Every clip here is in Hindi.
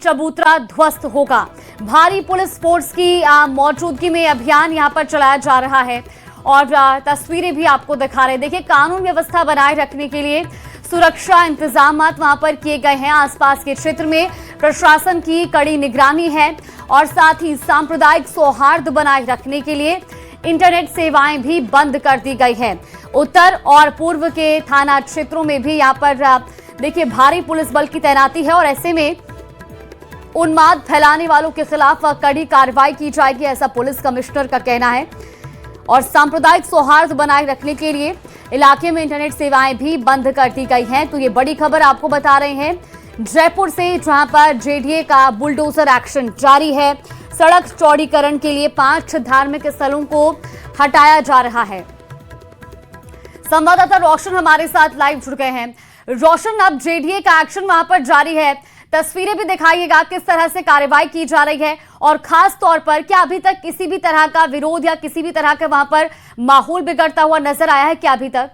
चबूतरा ध्वस्त होगा। भारी पुलिस फोर्स की मौजूदगी में अभियान यहां पर चलाया जा रहा है और तस्वीरें भी आपको दिखा रहे हैं। देखिए, कानून व्यवस्था बनाए रखने के लिए सुरक्षा इंतजाम वहां पर किए गए हैं। आसपास के क्षेत्र में प्रशासन की कड़ी निगरानी है और साथ ही सांप्रदायिक सौहार्द बनाए रखने के लिए इंटरनेट सेवाएं भी बंद कर दी गई है। उत्तर और पूर्व के थाना क्षेत्रों में भी यहां पर देखिए भारी पुलिस बल की तैनाती है और ऐसे में उन्माद फैलाने वालों के खिलाफ कड़ी कार्रवाई की जाएगी, ऐसा पुलिस कमिश्नर का कहना है। और सांप्रदायिक सौहार्द बनाए रखने के लिए इलाके में इंटरनेट सेवाएं भी बंद कर दी गई हैं। तो ये बड़ी खबर आपको बता रहे हैं जयपुर से, जहां पर जेडीए का बुलडोजर एक्शन जारी है। सड़क चौड़ीकरण के लिए 5 धार्मिक स्थलों को हटाया जा रहा है। संवाददाता रोशन हमारे साथ लाइव जुड़ गए हैं। रोशन, अब जेडीए का एक्शन वहां पर जारी है, तस्वीरें भी दिखाइएगा किस तरह से कार्रवाई की जा रही है और खास तौर पर क्या अभी तक किसी भी तरह का विरोध या किसी भी तरह का वहां पर माहौल बिगड़ता हुआ नजर आया है क्या अभी तक?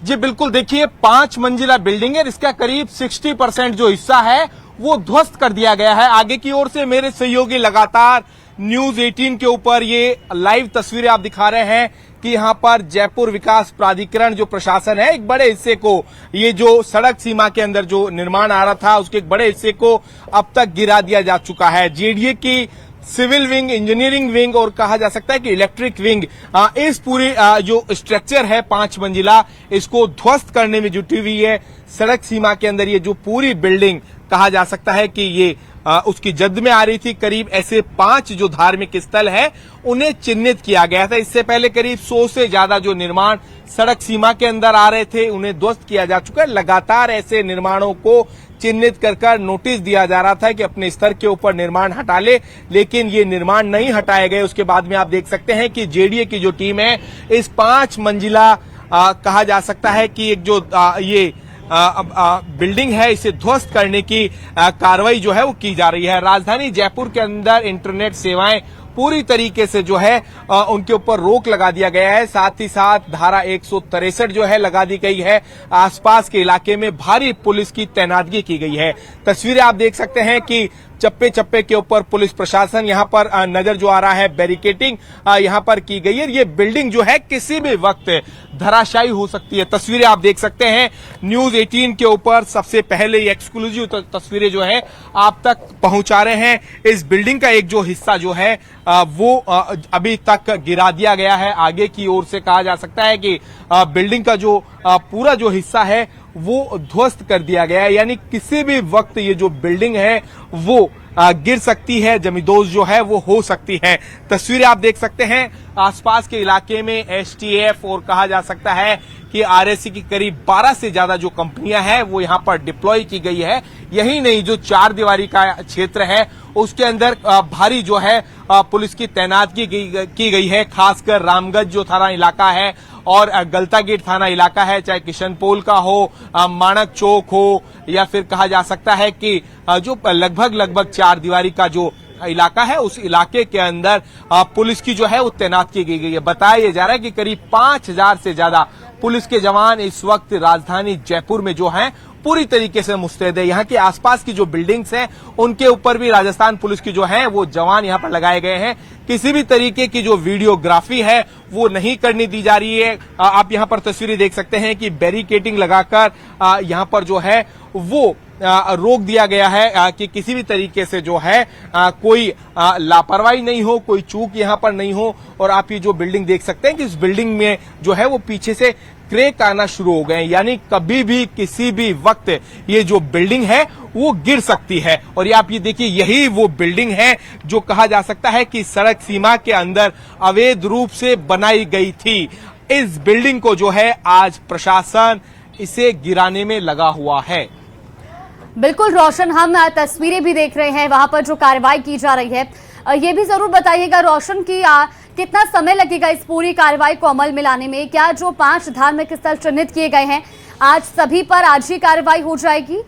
जी बिल्कुल, देखिए 5 मंजिला बिल्डिंग है, इसका करीब 60% जो हिस्सा है वो ध्वस्त कर दिया गया है। आगे की ओर से मेरे सहयोगी लगातार न्यूज 18 के ऊपर ये लाइव तस्वीरें आप दिखा रहे हैं कि यहाँ पर जयपुर विकास प्राधिकरण जो प्रशासन है, एक बड़े हिस्से को, ये जो सड़क सीमा के अंदर जो निर्माण आ रहा था उसके एक बड़े हिस्से को अब तक गिरा दिया जा चुका है। जेडीए की सिविल विंग, इंजीनियरिंग विंग और कहा जा सकता है कि इलेक्ट्रिक विंग इस पूरी जो स्ट्रक्चर है 5 मंजिला, इसको ध्वस्त करने में जुटी हुई है। सड़क सीमा के अंदर ये जो पूरी बिल्डिंग कहा जा सकता है कि ये उसकी जद में आ रही थी। करीब ऐसे 5 जो धार्मिक स्थल है उन्हें चिन्हित किया गया था। इससे पहले करीब 100 से ज्यादा जो निर्माण सड़क सीमा के अंदर आ रहे थे उन्हें ध्वस्त किया जा चुका है। लगातार ऐसे निर्माणों को चिन्हित कर नोटिस दिया जा रहा था कि अपने स्तर के ऊपर निर्माण हटा ले, लेकिन ये निर्माण नहीं हटाए गए। उसके बाद में आप देख सकते हैं कि जेडीए की जो टीम है इस 5 मंजिला कहा जा सकता है कि एक जो ये बिल्डिंग है इसे ध्वस्त करने की कार्रवाई जो है वो की जा रही है। राजधानी जयपुर के अंदर इंटरनेट सेवाएं पूरी तरीके से जो है उनके ऊपर रोक लगा दिया गया है। साथ ही साथ धारा 163 जो है लगा दी गई है। आसपास के इलाके में भारी पुलिस की तैनातगी की गई है। तस्वीरें आप देख सकते हैं कि चप्पे चप्पे के ऊपर पुलिस प्रशासन यहाँ पर नजर जो आ रहा है, बैरिकेटिंग यहाँ पर की गई है। ये बिल्डिंग जो है किसी भी वक्त धराशायी हो सकती है। तस्वीरें आप देख सकते हैं न्यूज 18 के ऊपर सबसे पहले ये एक्सक्लूसिव तस्वीरें जो है आप तक पहुंचा रहे हैं। इस बिल्डिंग का एक जो हिस्सा जो है वो अभी तक गिरा दिया गया है। आगे की ओर से कहा जा सकता है कि बिल्डिंग का जो पूरा जो हिस्सा है वो ध्वस्त कर दिया गया है, यानी किसी भी वक्त ये जो बिल्डिंग है वो गिर सकती है, जमींदोज जो है वो हो सकती है। तस्वीरें आप देख सकते हैं आसपास के इलाके में एसटीएफ और कहा जा सकता है कि आरएससी की करीब 12 से ज्यादा जो कंपनियां हैं वो यहां पर डिप्लॉय की गई है। यही नहीं, जो 4 दीवारी का क्षेत्र है उसके अंदर भारी जो है पुलिस की तैनातगी की गई है। खासकर रामगंज जो थाना इलाका है और गलता गेट थाना इलाका है, चाहे किशनपोल का हो, माणक चौक हो या फिर कहा जा सकता है कि जो लगभग 4 दीवारी का जो इलाका है उस इलाके के अंदर पुलिस की जो है वो तैनात की गई है। बताया जा रहा है कि करीब 5000 से ज्यादा पुलिस के जवान इस वक्त राजधानी जयपुर में जो हैं पूरी तरीके से मुस्तैद है। यहाँ के आसपास की जो बिल्डिंग्स हैं उनके ऊपर भी राजस्थान पुलिस की जो है वो जवान यहाँ पर लगाए गए हैं। किसी भी तरीके की जो वीडियोग्राफी है वो नहीं करनी दी जा रही है। आप यहाँ पर तस्वीरें देख सकते हैं कि बैरिकेटिंग लगाकर यहाँ पर जो है वो रोक दिया गया है कि किसी भी तरीके से जो है कोई लापरवाही नहीं हो, कोई चूक यहाँ पर नहीं हो। और आप ये जो बिल्डिंग देख सकते हैं कि इस बिल्डिंग में जो है वो पीछे से क्रैक आना शुरू हो गए हैं, यानी कभी भी किसी भी वक्त ये जो बिल्डिंग है वो गिर सकती है। और ये आप ये देखिए, यही वो बिल्डिंग है जो कहा जा सकता है कि सड़क सीमा के अंदर अवैध रूप से बनाई गई थी। इस बिल्डिंग को जो है आज प्रशासन इसे गिराने में लगा हुआ है। बिल्कुल रोशन, हम तस्वीरें भी देख रहे हैं वहां पर जो कार्रवाई की जा रही है। ये भी जरूर बताइएगा रोशन कि कितना समय लगेगा इस पूरी कार्रवाई को अमल में लाने में? क्या जो 5 धार्मिक स्थल चिन्हित किए गए हैं आज सभी पर आज ही कार्रवाई हो जाएगी?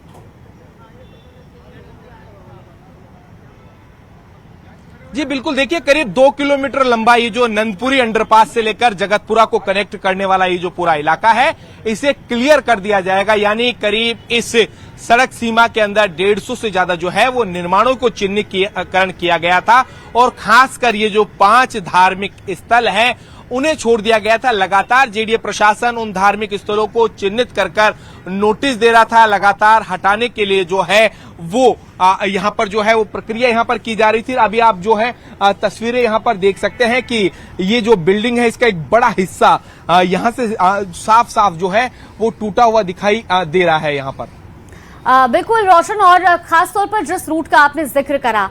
जी बिल्कुल, देखिए करीब 2 किलोमीटर लंबा ये जो नंदपुरी अंडरपास से लेकर जगतपुरा को कनेक्ट करने वाला ये जो पूरा इलाका है, इसे क्लियर कर दिया जाएगा। यानी करीब इस सड़क सीमा के अंदर 150 से ज्यादा जो है वो निर्माणों को चिन्हीकरण किया गया था और खासकर ये जो 5 धार्मिक स्थल हैं उन्हें छोड़ दिया गया था। लगातार जेडीए प्रशासन उन धार्मिक स्थलों को चिन्हित कर नोटिस दे रहा था, लगातार हटाने के लिए जो है वो यहाँ पर जो है वो प्रक्रिया यहाँ पर की जा रही थी। अभी आप जो है तस्वीरें यहाँ पर देख सकते हैं कि ये जो बिल्डिंग है इसका एक बड़ा हिस्सा यहाँ से साफ साफ जो है वो टूटा हुआ दिखाई दे रहा है यहाँ पर। बिल्कुल रोशन, और खास तौर पर जिस रूट का आपने जिक्र करा,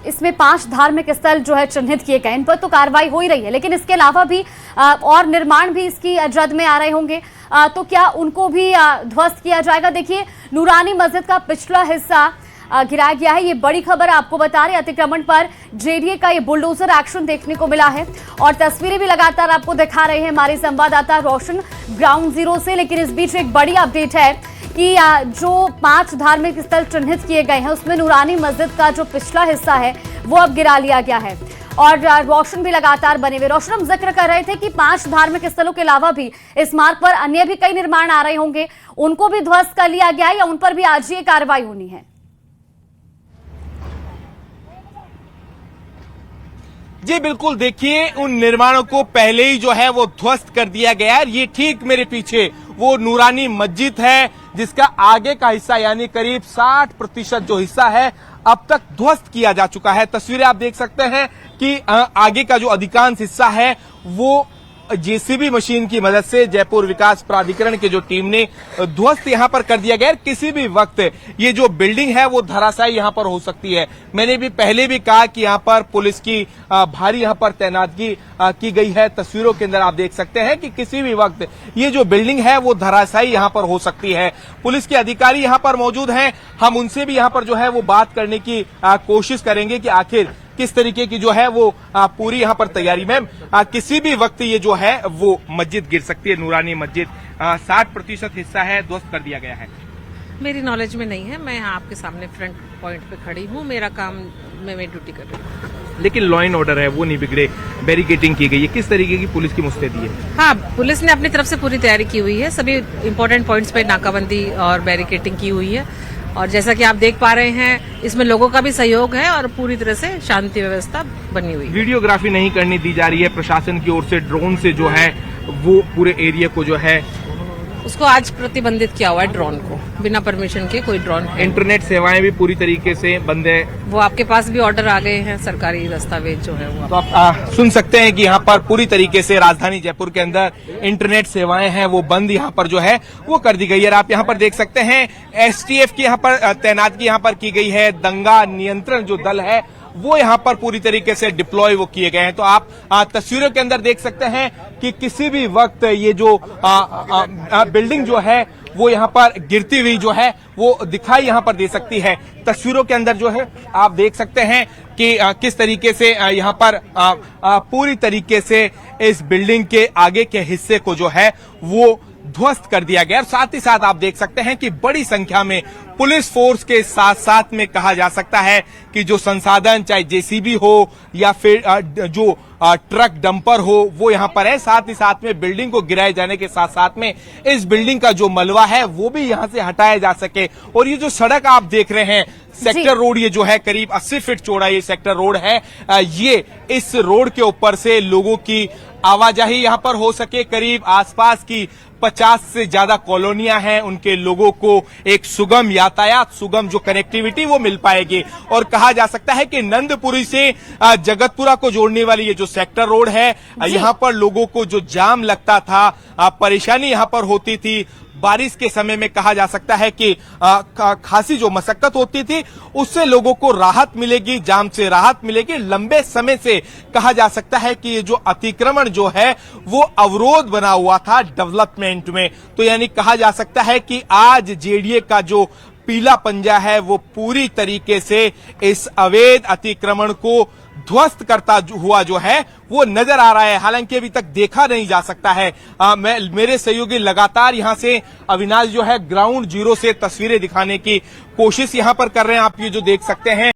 इसमें 5 धार्मिक स्थल जो है चिन्हित किए गए, इन पर तो कार्रवाई हो ही रही है, लेकिन इसके अलावा भी और निर्माण भी इसकी जद में आ रहे होंगे, तो क्या उनको भी ध्वस्त किया जाएगा? देखिए, नूरानी मस्जिद का पिछला हिस्सा गिराया गया है। ये बड़ी खबर आपको बता रहे, अतिक्रमण पर जेडीए का ये बुलडोजर एक्शन देखने को मिला है और तस्वीरें भी लगातार आपको दिखा रहे हैं हमारे संवाददाता रोशन ग्राउंड जीरो से। लेकिन इस बीच एक बड़ी अपडेट है कि जो 5 धार्मिक स्थल चिन्हित किए गए हैं उसमें नूरानी मस्जिद का जो पिछला हिस्सा है वो अब गिरा लिया गया है और रोशन भी लगातार बने हुए। रोशन, हम जिक्र कर रहे थे कि 5 धार्मिक स्थलों के अलावा भी इस मार्ग पर अन्य भी कई निर्माण आ रहे होंगे, उनको भी ध्वस्त कर लिया गया है या उन पर भी आज ही कार्रवाई होनी है? जी बिल्कुल, देखिए उन निर्माणों को पहले ही जो है वो ध्वस्त कर दिया गया है। ये ठीक मेरे पीछे वो नूरानी मस्जिद है जिसका आगे का हिस्सा यानी करीब 60% जो हिस्सा है अब तक ध्वस्त किया जा चुका है। तस्वीरें आप देख सकते हैं कि आगे का जो अधिकांश हिस्सा है वो जेसीबी मशीन की मदद से जयपुर विकास प्राधिकरण की जो टीम ने ध्वस्त यहां पर कर दिया गया। किसी भी वक्त ये जो बिल्डिंग है वो धराशायी यहां पर हो सकती है। मैंने भी पहले भी कहा कि यहां पर पुलिस की भारी यहां पर तैनातगी की गई है। तस्वीरों के अंदर आप देख सकते हैं कि किसी भी वक्त ये जो बिल्डिंग है वो धराशायी यहां पर हो सकती है। पुलिस के अधिकारी यहां पर मौजूद हैं, हम उनसे भी यहां पर जो है वो बात करने की कोशिश करेंगे कि आखिर किस तरीके की जो है वो पूरी यहाँ पर तैयारी। मैम, किसी भी वक्त ये जो है वो मस्जिद गिर सकती है, नूरानी मस्जिद 60% हिस्सा है ध्वस्त कर दिया गया है। मेरी नॉलेज में नहीं है, मैं यहाँ आपके सामने फ्रंट पॉइंट पे खड़ी हूँ, मेरा काम मैं ड्यूटी कर रही हूँ। लेकिन लॉ एंड ऑर्डर है वो नहीं बिगड़े, बैरिकेटिंग की गई है, किस तरीके की पुलिस की मुस्तैदी है? हाँ, पुलिस ने अपनी तरफ से पूरी तैयारी की हुई है, सभी इम्पोर्टेंट पॉइंट्स पे नाकाबंदी और बैरिकेटिंग की हुई है और जैसा कि आप देख पा रहे हैं इसमें लोगों का भी सहयोग है और पूरी तरह से शांति व्यवस्था बनी हुई है। वीडियोग्राफी नहीं करनी दी जा रही है प्रशासन की ओर से, ड्रोन से जो है वो पूरे एरिया को जो है उसको आज प्रतिबंधित किया हुआ है, ड्रोन को बिना परमिशन के कोई ड्रोन। इंटरनेट सेवाएं भी पूरी तरीके से बंद है, वो आपके पास भी ऑर्डर आ गए हैं, सरकारी दस्तावेज जो है वो तो आप सुन सकते हैं कि यहाँ पर पूरी तरीके से राजधानी जयपुर के अंदर इंटरनेट सेवाएं हैं वो बंद यहाँ पर जो है वो कर दी गई है। आप यहाँ पर देख सकते हैं एसटीएफ की यहाँ पर तैनातगी यहाँ पर की गई है, दंगा नियंत्रण जो दल है वो यहाँ पर पूरी तरीके से डिप्लॉय वो किए गए हैं। तो आप तस्वीरों के अंदर देख सकते हैं कि किसी भी वक्त ये जो बिल्डिंग जो है वो यहाँ पर गिरती हुई जो है वो दिखाई यहाँ पर दे सकती है। तस्वीरों के अंदर जो है आप देख सकते हैं कि किस तरीके से यहाँ पर पूरी तरीके से इस बिल्डिंग के आगे के हिस्से को जो है वो ध्वस्त कर दिया गया। साथ ही साथ आप देख सकते हैं कि बड़ी संख्या में पुलिस फोर्स के साथ साथ में कहा जा सकता है कि जो संसाधन चाहे जेसीबी हो या फिर जो ट्रक डंपर हो वो यहाँ पर है। साथ ही साथ में बिल्डिंग को गिराए जाने के साथ साथ में इस बिल्डिंग का जो मलबा है वो भी यहाँ से हटाया जा सके। और ये जो सड़क आप देख रहे हैं सेक्टर रोड, ये जो है करीब 80 फीट चौड़ा ये सेक्टर रोड है, ये इस रोड के ऊपर से लोगों की आवाजाही यहाँ पर हो सके। करीब आसपास की 50 से ज्यादा कॉलोनियां हैं, उनके लोगों को एक सुगम यातायात, सुगम जो कनेक्टिविटी वो मिल पाएगी। और कहा जा सकता है कि नंदपुरी से जगतपुरा को जोड़ने वाली ये जो सेक्टर रोड है, यहाँ पर लोगों को जो जाम लगता था, परेशानी यहाँ पर होती थी, बारिश के समय में कहा जा सकता है कि खासी जो मशक्कत होती थी उससे लोगों को राहत मिलेगी, जाम से राहत मिलेगी। लंबे समय से कहा जा सकता है कि ये जो अतिक्रमण जो है वो अवरोध बना हुआ था डेवलपमेंट में। तो यानी कहा जा सकता है कि आज जेडीए का जो पीला पंजा है वो पूरी तरीके से इस अवैध अतिक्रमण को ध्वस्त करता हुआ जो है वो नजर आ रहा है। हालांकि अभी तक देखा नहीं जा सकता है। मेरे सहयोगी लगातार यहां से अविनाश जो है ग्राउंड जीरो से तस्वीरें दिखाने की कोशिश यहां पर कर रहे हैं। आप ये जो देख सकते हैं